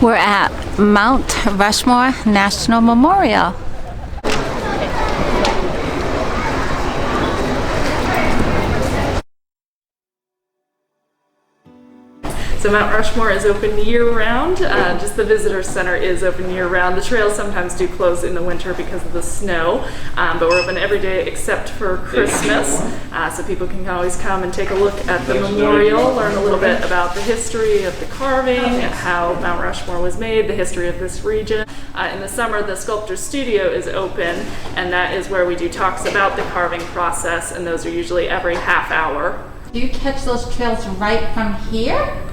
We're at Mount Rushmore National Memorial. So Mount Rushmore is open year-round. Just the visitor center is open year-round. The trails sometimes do close in the winter because of the snow, but we're open every day except for Christmas. So people can always come and take a look at the memorial, learn a little bit about the history of the carving, how Mount Rushmore was made, the history of this region. In the summer, the Sculptor studio is open, and that is where we do talks about the carving process, and those are usually every half hour. Do you catch those trails right from here?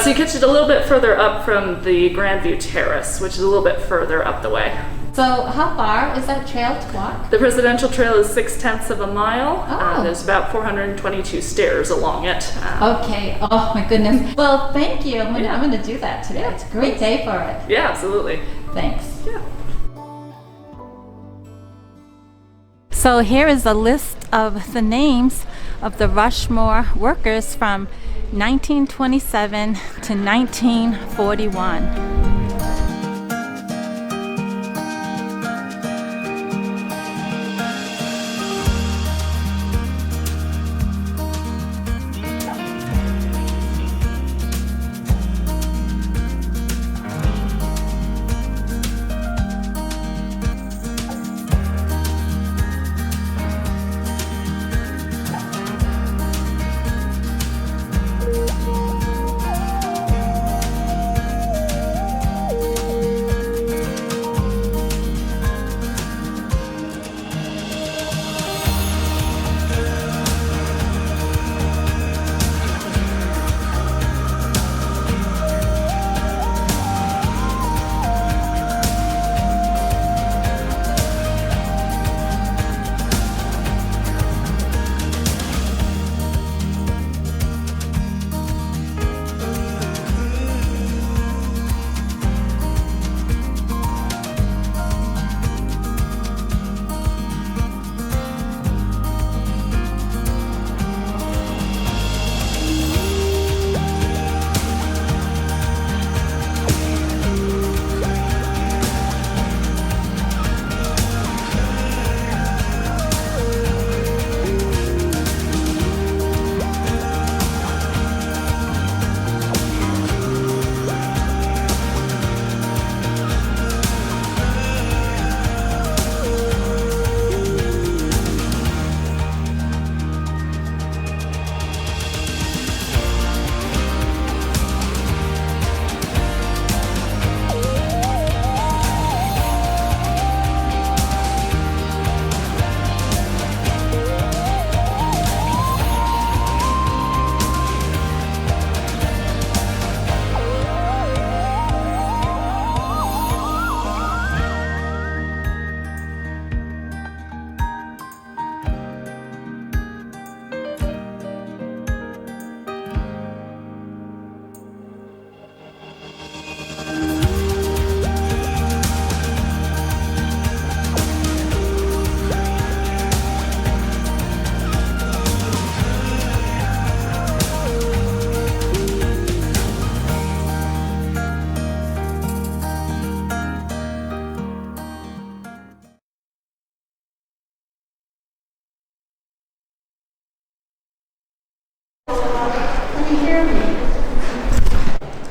So you catch it a little bit further up from the Grandview Terrace, which is a little bit further up the way. So how far is that trail to walk? The Presidential Trail is 6/10 of a mile. Oh. There's about 422 stairs along it. Okay. Oh my goodness. Well, thank you. I'm going to do that today. It's a great day for it. Yeah, absolutely. Thanks. Yeah. So here is a list of the names of the Rushmore workers from 1927 to 1941.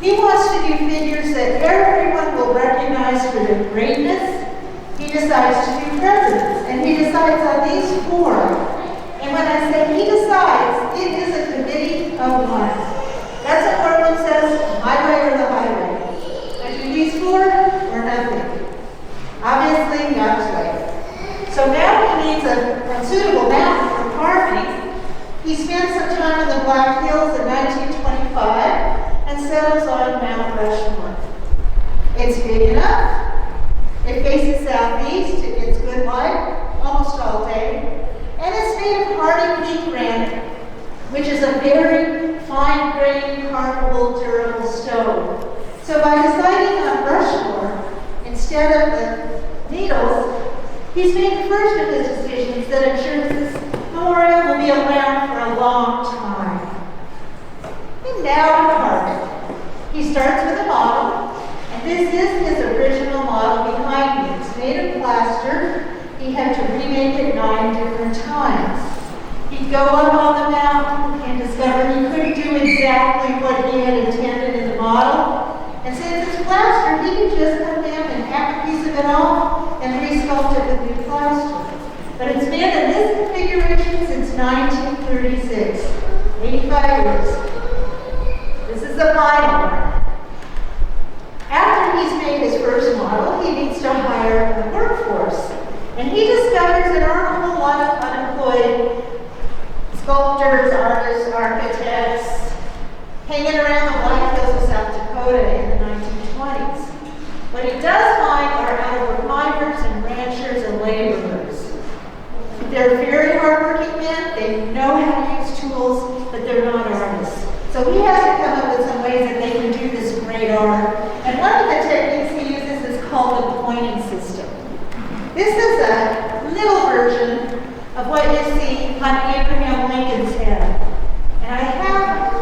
He wants to do figures that everyone will recognize for their greatness. He decides to do presidents, and he decides on these four. And when I say he decides, it is a committee of one. That's what Borglum says, my way or the highway. I do these four or nothing. Obviously, God's way. So now he needs a suitable map for carving. He spent some time in the Black Hills in 1925 and settles on Mount Rushmore. It's big enough. It faces southeast. It gets good light almost all day. And it's made of hardy pea granite, which is a very fine-grained, carvable, durable stone. So by deciding on Rushmore instead of the needles, he's made the first of his decisions that ensures this memorial will be around for a long time. And now to carve it. He starts with a model, this is his original model behind me. It's made of plaster. He had to remake it 9 different times. He'd go up on the mountain and discover he couldn't do exactly what he had intended in the model. And since it's plaster, he could just come down and hack a piece of it off and resculpt it with new plaster. But it's been in this configuration since 1936, 85 years. This is the final one. After he's made his first model, he needs to hire a workforce. And he discovers there are a whole lot of unemployed sculptors, artists, architects, hanging around the Black Hills of South Dakota in the 1920s. What he does find are out-of-work miners and ranchers and laborers. They're very hardworking men. They know how to use tools, but they're not artists. So he has to come up with some ways that they can do this great art. And one of the techniques he uses is called the pointing system. This is a little version of what you see on Abraham Lincoln's head. And I have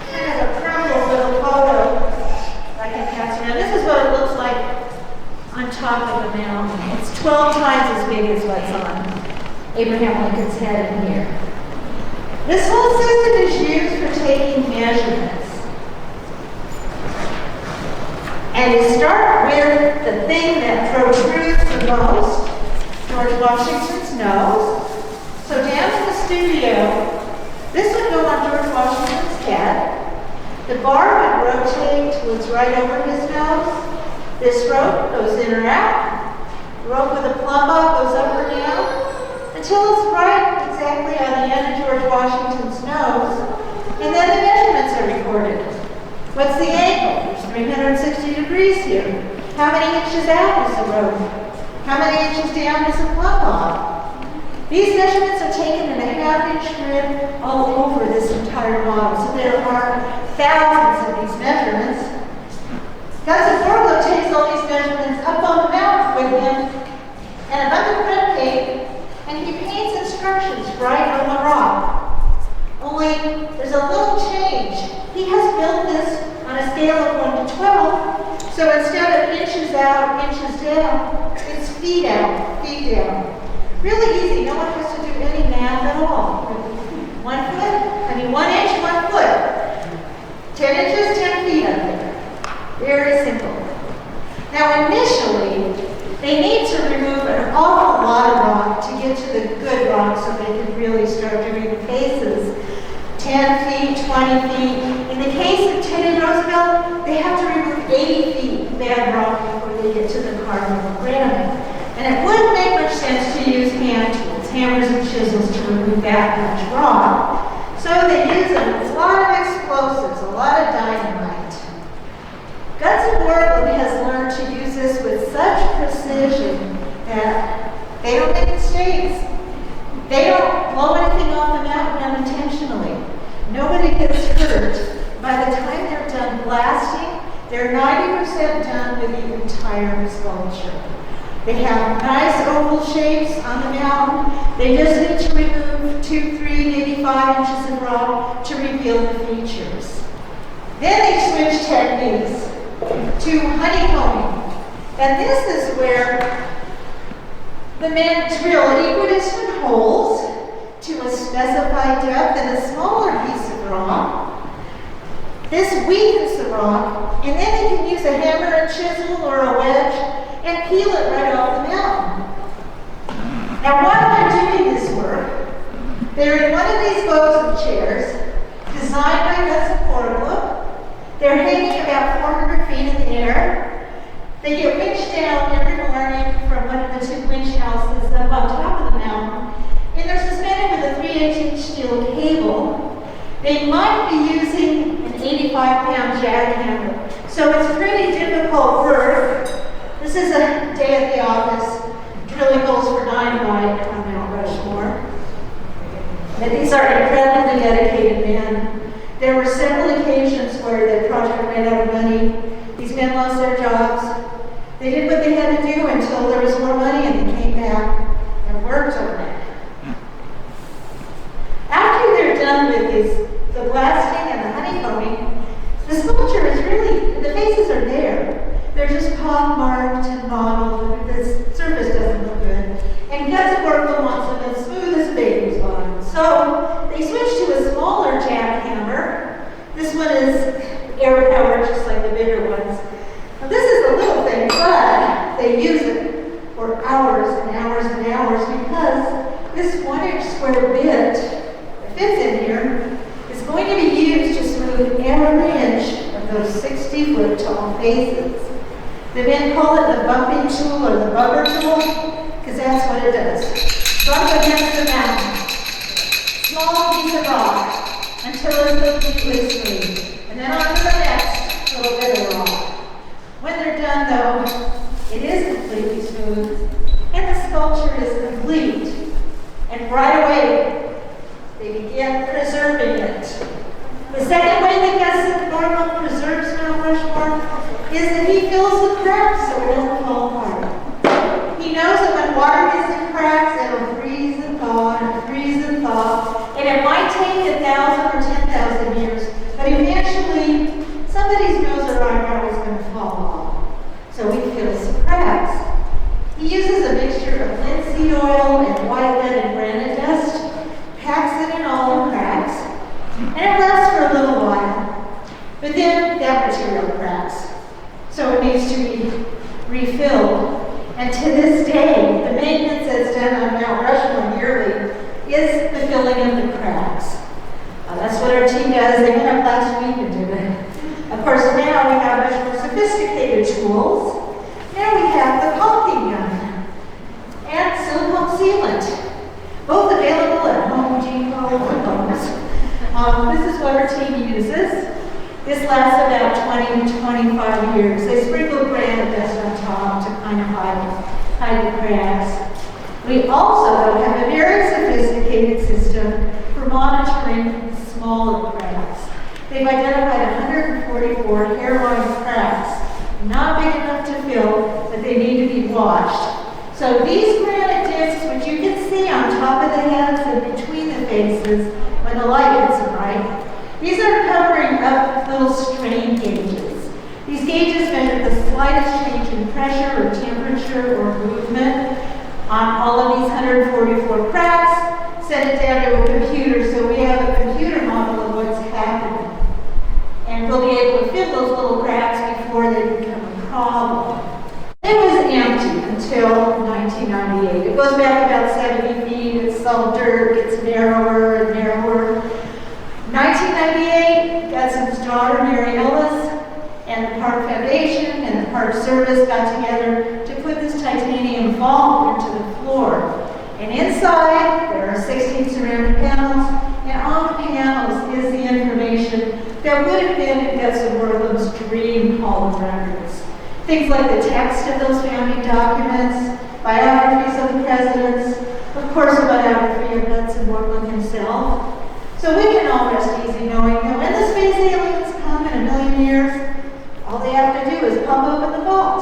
kind of a crumpled little photo I can pass around. This is what it looks like on top of the mountain. It's 12 times as big as what's on Abraham Lincoln's head in here. This whole system is used for taking measurements. And you start with the thing that protrudes the most, George Washington's nose. So down in the studio, this would go on George Washington's head. The bar would rotate till it's right over his nose. This rope goes in or out. The rope with a plumb up goes up or down until it's right exactly on the end of George Washington's nose. And then the measurements are recorded. What's the angle? There's 360 degrees here. How many inches out is the rope? How many inches down is the plumb bob? These measurements are taken in a half-inch grid all over this entire model. So there are thousands of these measurements. Borglum takes all these measurements up on the mountain with him and another print tape, and he paints instructions right on the rock. Only there's a little change. He has built this on a scale of 1 to 12, so instead of inches out, inches down, it's feet out, feet down. Really easy, no one has to do any math at all. 1 inch, 1 foot. 10 inches, 10 feet up there. Very simple. Now initially, they need to remove an awful lot of rock to get to the good rock so they can really start doing the faces. 10 feet, 20 feet. In the case of Teddy Roosevelt, they have to remove 80 feet of bad rock before they get to the cardinal granite. And it wouldn't make much sense to use hand tools, hammers and chisels, to remove that much rock. So they use a lot of explosives, a lot of dynamite. Borglum has learned to use this with such precision that they don't make mistakes. They don't blow anything off the mountain unintentionally. Nobody gets hurt. By the time they're done blasting, they're 90% done with the entire sculpture. They have nice oval shapes on the mountain. They just need to remove 2, 3, maybe 5 inches of rock to reveal the features. Then they switch techniques to honeycombing. And this is where the men drill equidistant holes to a specified depth in a smaller piece of rock. This weakens the rock, and then they can use a hammer and chisel or a wedge and peel it right off the mountain. Now while they're doing this work, they're in one of these Guzton chairs designed by Borglum. They're hanging about 400 feet in the air. They get winched down every morning from one of the 2 winch houses up on top of the mountain, and they're suspended with a 3/8-inch steel cable. They might be using an 85-pound jackhammer, so it's pretty difficult work. This is a day at the office, drilling holes for dynamite on Mount Rushmore. And these are incredibly dedicated men. There were several occasions where the project ran out of money. These men lost their jobs. They did what they had to do until there was more money, and they came back and worked on it. After they're done with the blasting and the honeycombing, the sculpture is really, the faces are there. They're just pockmarked and mottled. The surface doesn't look good. And Guzton Borglum wants them as smooth as a baby's bottom. So they switched to a smaller jackhammer. This one is air powered, just like the bigger ones. Now, this is a little thing, but they use it for hours and hours and hours because this 1-inch square bit that fits in here is going to be used to smooth every inch of those 60-foot tall faces. The men call it the bumping tool or the bumper tool because that's what it does. Bump against the mountain. Small piece of rock until it's completely smooth. And then on to the next little bit of rock. When they're done though, it is completely smooth and the sculpture is complete. And right away, they begin preserving it. The second way that Guzton Borglum preserves Mount Rushmore is that he fills the cracks so it doesn't fall apart. He knows that when water gets in cracks, it'll freeze and thaw and freeze and thaw. And it might take 1,000 or 10,000 years, but eventually somebody's nose or eyebrow is going to fall off. So he fills the cracks. He uses a mixture of linseed oil and white lead and granite dust, packs it in all the cracks, and it lasts for a little while. But then that material cracks. So it needs to be refilled. And to this day, the maintenance that's done on Mount Rushmore yearly is the filling of the cracks. That's what our team does. They went up last week and did it. Of course, now we have much more sophisticated tools. Now we have the caulking gun and silicone sealant, both available at Home Depot or Lowe's. This is what our team uses. This lasts about 20 to 25 years. They sprinkle granite dust on top to kind of hide the cracks. We also have a very sophisticated system for monitoring smaller cracks. They've identified 144 hairline cracks, not big enough to fill, but they need to be washed. So these granite discs, which you can see on top of the heads and between the faces when the light hits them right, these are covering up little strain gauges. These gauges measure the slightest change in pressure or temperature or movement on all of these 144 cracks, send it down to a computer so we have a computer model of what's happening. And we'll be able to fill those little cracks before they become a problem. It was empty until 1998. It goes back about 70 feet, it's all dirt, gets narrower and narrower. 1998, Guzton's daughter, Mary Ellis, and the Park Foundation and the Park Service got together to put this titanium vault into the floor. And inside, there are 16 ceramic panels, and on the panels is the information that would have been in Guzton Borglum's dream hall of records. Things like the text of those founding documents, biographies of the presidents, of course a biography of Guzton Borglum himself. So we can all rest easy knowing that when the space aliens come in 1,000,000 years, all they have to do is pop open the vault.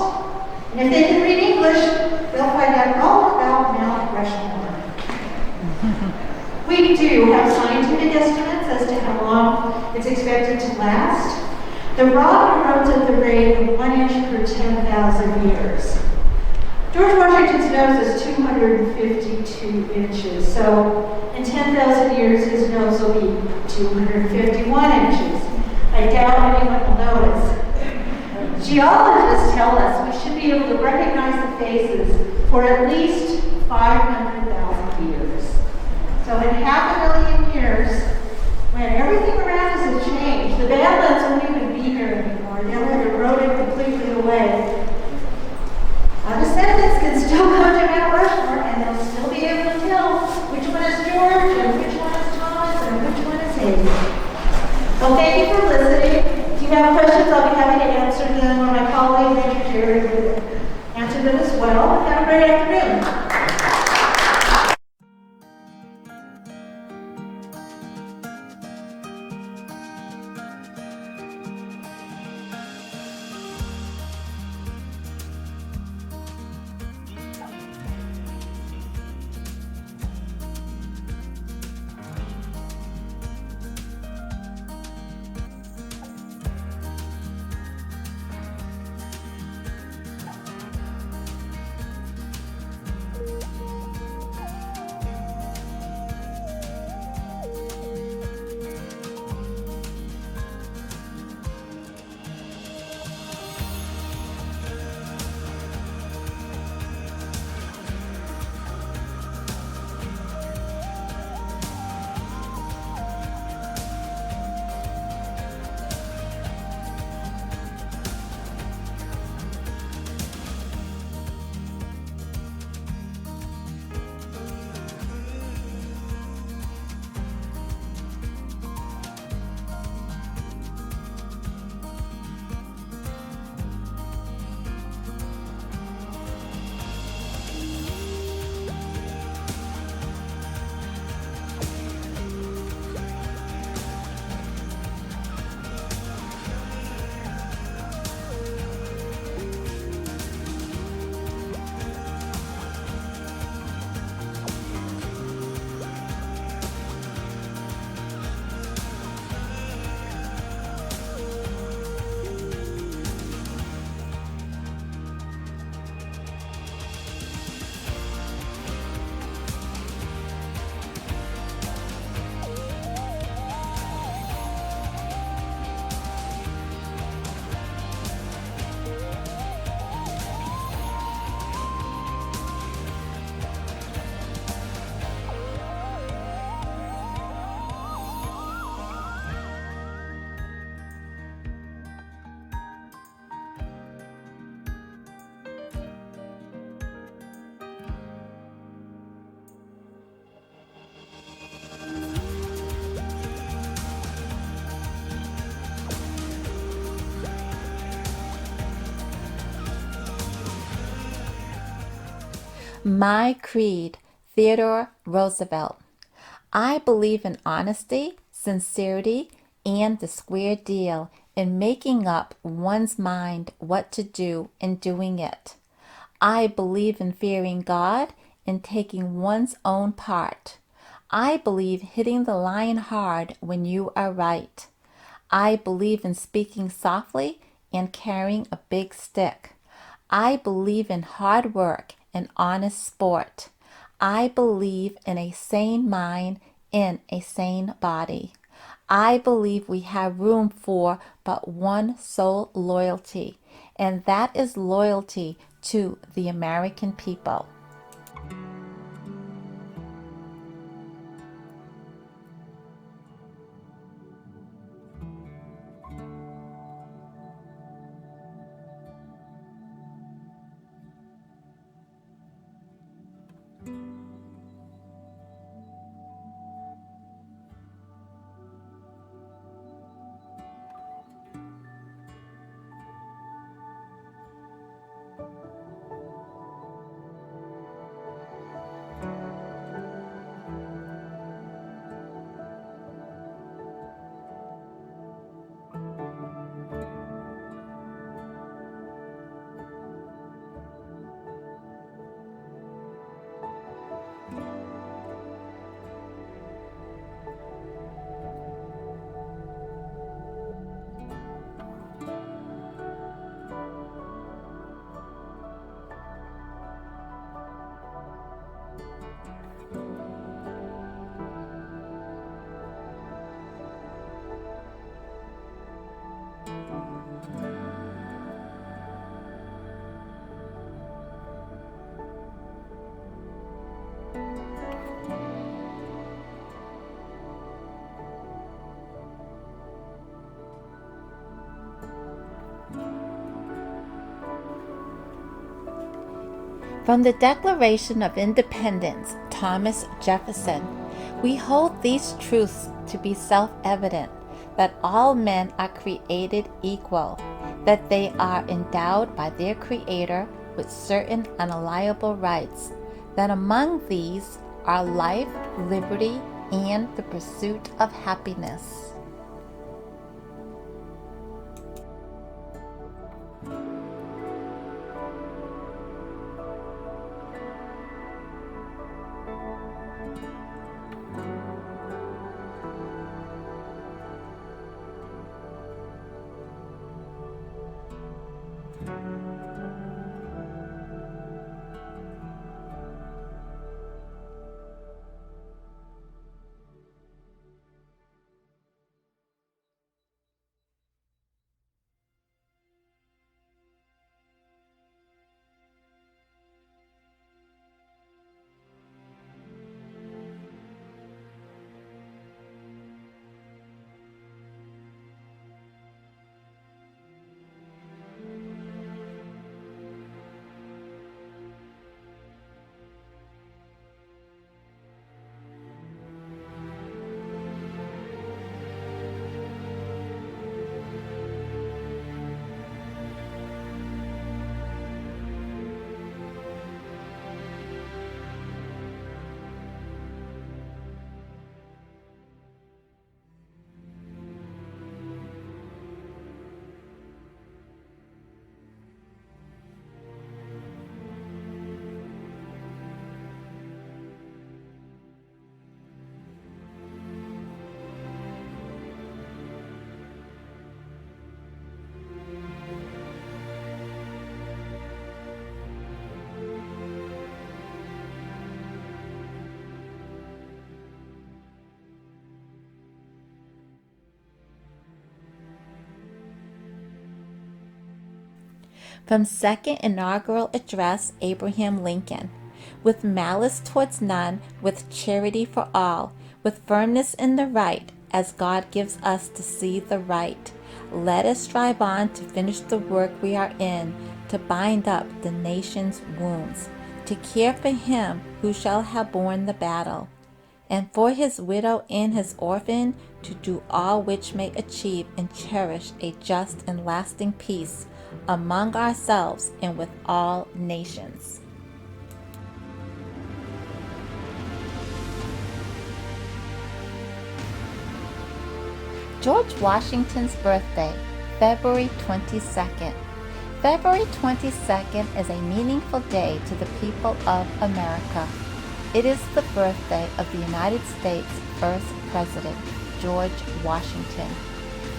And if they can read English, they'll find out all about Mount Rushmore. We do have scientific estimates as to how long it's expected to last. The rock erodes at the rate of 1 inch per 10,000 years. George Washington's nose is 252 inches, so in 10,000 years his nose will be 251 inches. I doubt anyone will notice. Geologists tell us we should be able to recognize the faces for at least 500,000 years. So in 500,000 years, when everything around us has changed, the Badlands won't even be here anymore. They'll have eroded completely away. Our descendants can still come to Mount Rushmore and they'll still be able to tell which one is George and which one is Thomas and which one is Hayes. Well, thank you for listening. If you have questions, I'll be happy to answer them, or my colleague, Major Jerry, will answer them as well. Have a great afternoon. My creed, Theodore Roosevelt. I believe in honesty, sincerity, and the square deal in making up one's mind what to do and doing it. I believe in fearing God and taking one's own part. I believe hitting the line hard when you are right. I believe in speaking softly and carrying a big stick. I believe in hard work and honest sport. I believe in a sane mind in a sane body. I believe we have room for but one sole loyalty, and that is loyalty to the American people. From the Declaration of Independence, Thomas Jefferson, we hold these truths to be self-evident, that all men are created equal, that they are endowed by their Creator with certain unalienable rights, that among these are life, liberty, and the pursuit of happiness. From Second Inaugural Address, Abraham Lincoln. With malice towards none, with charity for all, with firmness in the right, as God gives us to see the right. Let us strive on to finish the work we are in, to bind up the nation's wounds, to care for him who shall have borne the battle, and for his widow and his orphan, to do all which may achieve and cherish a just and lasting peace among ourselves and with all nations. George Washington's birthday, February 22nd. February 22nd is a meaningful day to the people of America. It is the birthday of the United States' first president, George Washington.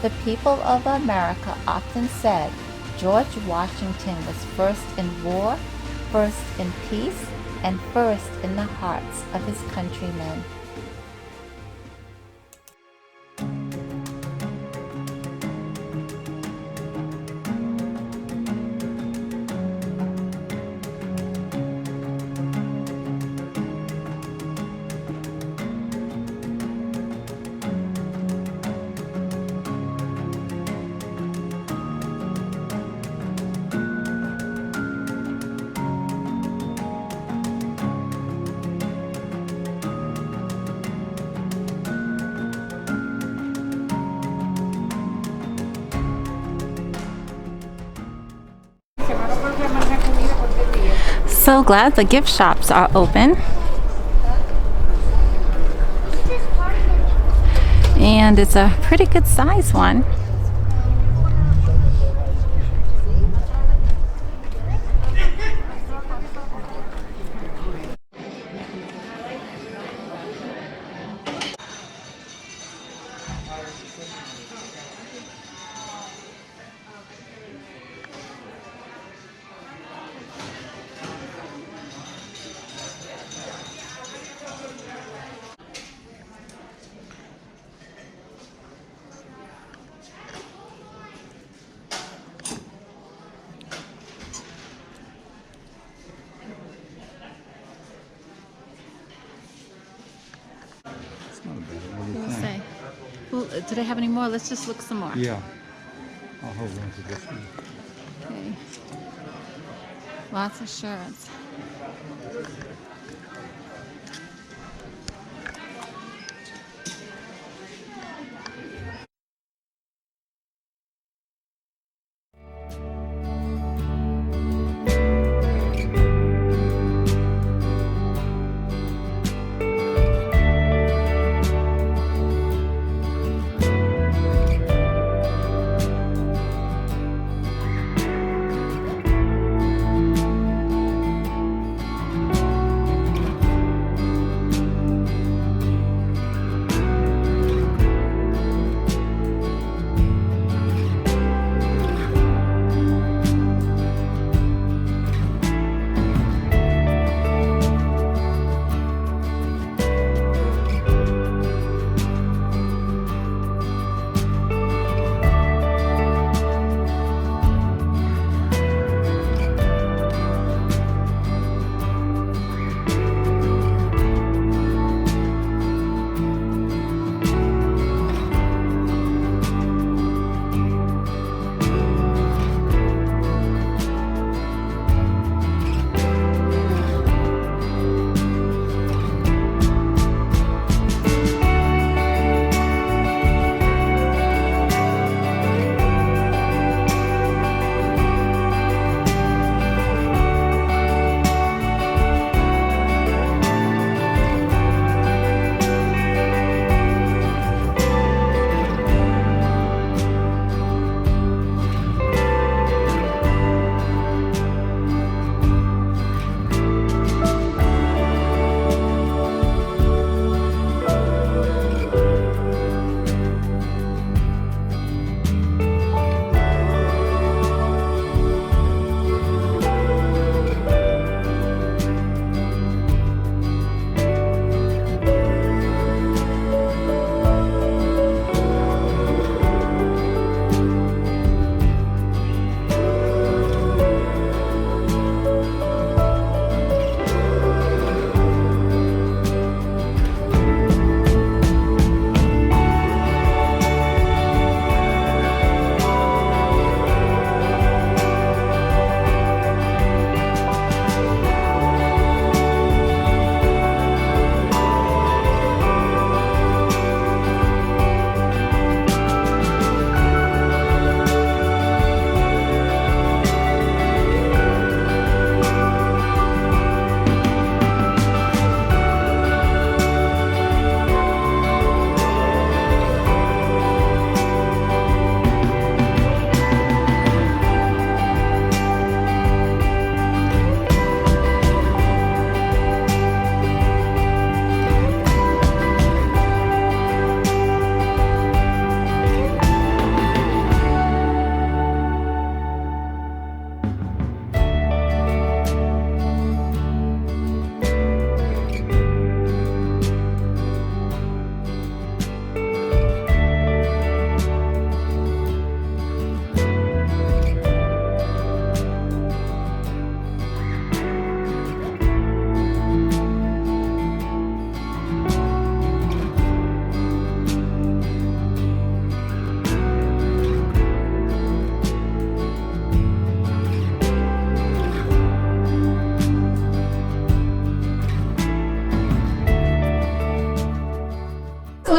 The people of America often said George Washington was first in war, first in peace, and first in the hearts of his countrymen. So glad the gift shops are open. And it's a pretty good size one. Well, do they have any more? Let's just look some more. Yeah. I'll hold on to this one. Okay. Lots of shirts.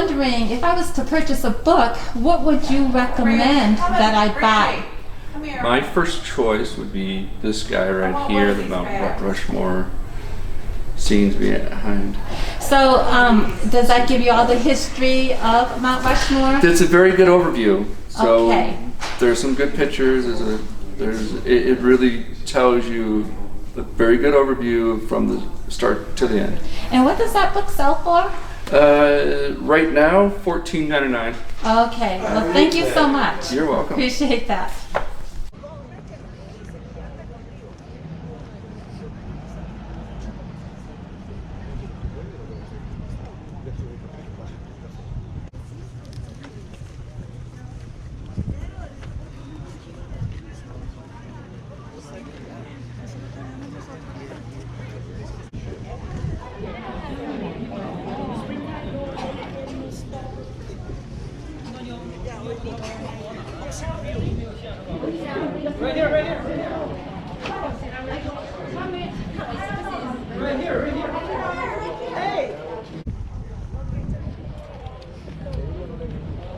wondering, if I was to purchase a book, what would you recommend that I buy? My first choice would be this guy right here, the Mount Rushmore scenes behind. So, does that give you all the history of Mount Rushmore? It's a very good overview. So Okay. there's some good pictures. It really tells you a very good overview from the start to the end. And what does that book sell for? Right now, $14.99. Okay, well, thank you so much. You're welcome. Appreciate that.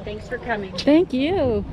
Thanks for coming. Thank you.